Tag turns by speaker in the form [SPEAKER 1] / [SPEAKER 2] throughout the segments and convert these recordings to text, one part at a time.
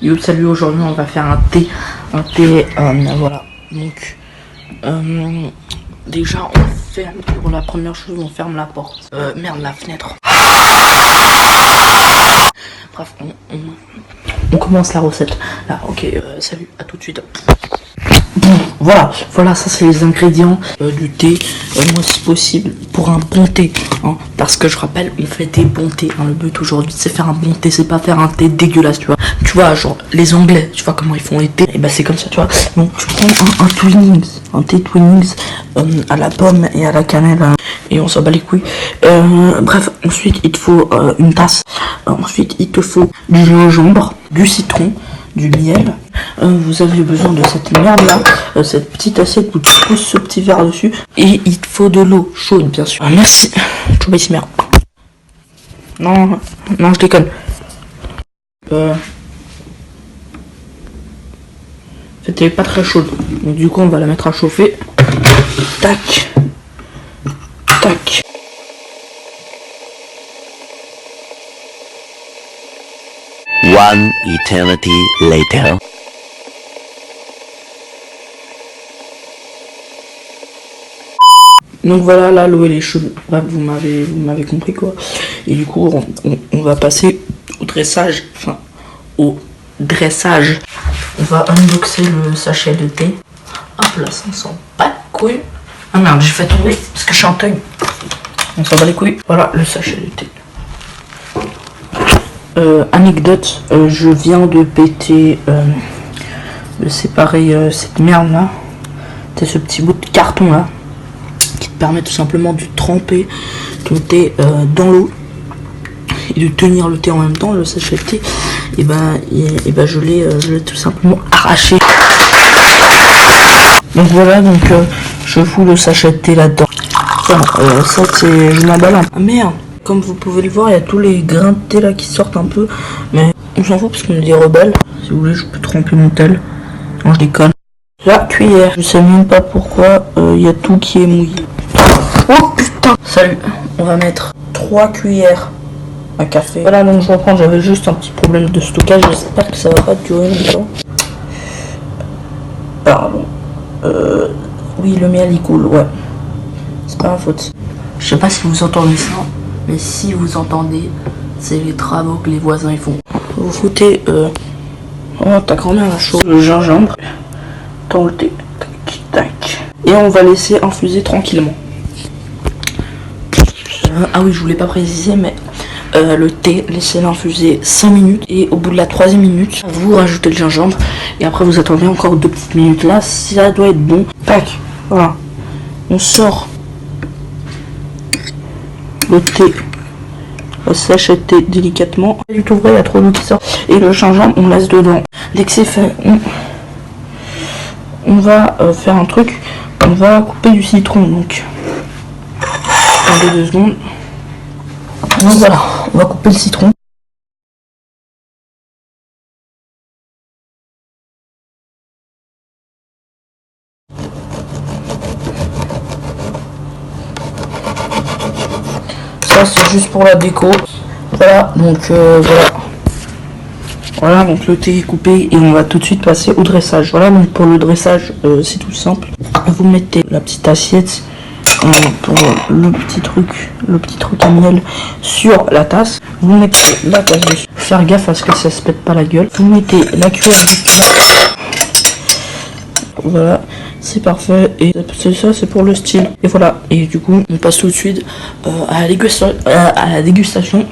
[SPEAKER 1] Yo, salut, aujourd'hui on va faire un thé, voilà, donc, déjà on ferme, pour la première chose on ferme la porte, merde, la fenêtre. Bref, on commence la recette, là, ok, salut, à tout de suite. Voilà, ça c'est les ingrédients du thé, moi si possible, pour un bon thé, hein, parce que je rappelle, on fait des bons thés, hein, le but aujourd'hui c'est faire un bon thé, c'est pas faire un thé dégueulasse, tu vois, genre les anglais, tu vois comment ils font les thés, et bah c'est comme ça, tu vois, donc tu prends un thé Twinings à la pomme et à la cannelle, hein, et on s'en bat les couilles, bref, ensuite il te faut une tasse, ensuite il te faut du gingembre, du citron, du miel, vous avez besoin de cette merde là, cette petite assiette où tu poses ce petit verre dessus, et il te faut de l'eau chaude bien sûr. Merci, je ici merde. Non, je déconne. En fait elle est pas très chaude, donc du coup on va la mettre à chauffer. Tac, tac.
[SPEAKER 2] One eternity later.
[SPEAKER 1] Donc voilà, là l'eau elle est chaude. Bref, vous m'avez compris quoi. Et du coup on va passer au dressage. Enfin au dressage. On va unboxer le sachet de thé. Hop là, ça sent pas de couilles. Ah merde, j'ai fait tomber parce que je suis en teuil. On s'en bat les couilles. Voilà le sachet de thé. Anecdote, je viens de péter, de séparer cette merde là. C'est ce petit bout de carton là qui te permet tout simplement de tremper ton thé dans l'eau et de tenir le thé en même temps. Le sachet de thé, et ben je l'ai tout simplement arraché. Donc voilà, donc je fous le sachet de thé là-dedans. Enfin, ça c'est, je m'emballe un peu. Ah merde. Comme vous pouvez le voir, il y a tous les grains de thé là qui sortent un peu. Mais on s'en fout parce qu'on est des rebelles. Si vous voulez, je peux tremper mon tel. Non, je déconne. La cuillère. Je sais même pas pourquoi il y a tout qui est mouillé. Oh putain. Salut. On va mettre 3 cuillères à café. Voilà, donc je reprends. J'avais juste un petit problème de stockage. J'espère que ça va pas durer longtemps. Pardon. Oui, le miel il coule, ouais. C'est pas ma faute. Je sais pas si vous entendez ça. Mais si vous entendez, c'est les travaux que les voisins ils font. Vous foutez ta grand-mère la chose, le gingembre dans le thé, tac, tac. Et on va laisser infuser tranquillement. Ah oui, je voulais pas préciser, mais le thé, laissez-le infuser 5 minutes. Et au bout de la 3e minute, vous rajoutez le gingembre. Et après vous attendez encore 2 petites minutes. Là, ça doit être bon. Tac, voilà. On sort le thé, s'acheter délicatement. Pas du tout vrai, il y a trop d'eau qui sort. Et le gingembre, on laisse dedans. Dès que c'est fait, on va faire un truc. On va couper du citron. Donc, attendez 2 secondes. Donc voilà, on va couper le citron. Ça c'est juste pour la déco. Voilà, donc voilà, donc le thé est coupé et on va tout de suite passer au dressage. Voilà, donc pour le dressage, c'est tout simple. Vous mettez la petite assiette pour le petit truc à miel sur la tasse. Vous mettez la tasse dessus. Faire gaffe à ce que ça se pète pas la gueule. Vous mettez la cuillère dessus. Voilà, c'est parfait. Et c'est ça, c'est pour le style. Et voilà, et du coup, on passe tout de suite à la dégustation.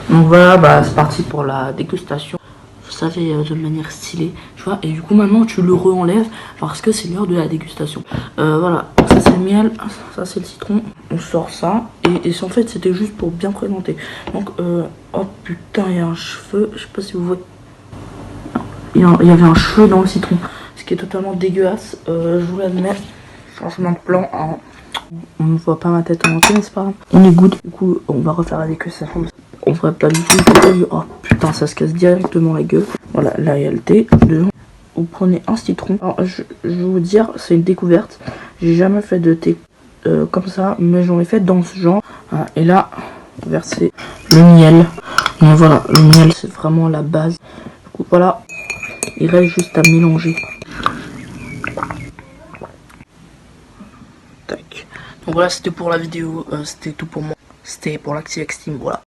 [SPEAKER 1] Donc voilà, bah c'est parti pour la dégustation. Vous savez, de manière stylée, tu vois. Et du coup maintenant tu le re-enlèves parce que c'est l'heure de la dégustation. Voilà, ça c'est le miel, ça c'est le citron. On sort ça et en fait c'était juste pour bien présenter. Donc oh putain, il y a un cheveu, je sais pas si vous voyez. Il y avait un cheveu dans le citron, ce qui est totalement dégueulasse. Je vous l'admets. Changement de plan. Hein. On ne voit pas ma tête en entier, mais c'est pas grave. On est good. Du coup, on va refaire la dégustation. On ferait pas du tout. Oh putain, ça se casse directement la gueule. Voilà, là il y a le thé. Dedans, vous prenez un citron. Alors, je vais vous dire, c'est une découverte. J'ai jamais fait de thé comme ça, mais j'en ai fait dans ce genre. Voilà, et là, verser le miel. Mais voilà, le miel c'est vraiment la base. Du coup voilà, il reste juste à mélanger. Tac. Donc voilà, c'était pour la vidéo, c'était tout pour moi. C'était pour l'Active Team, voilà.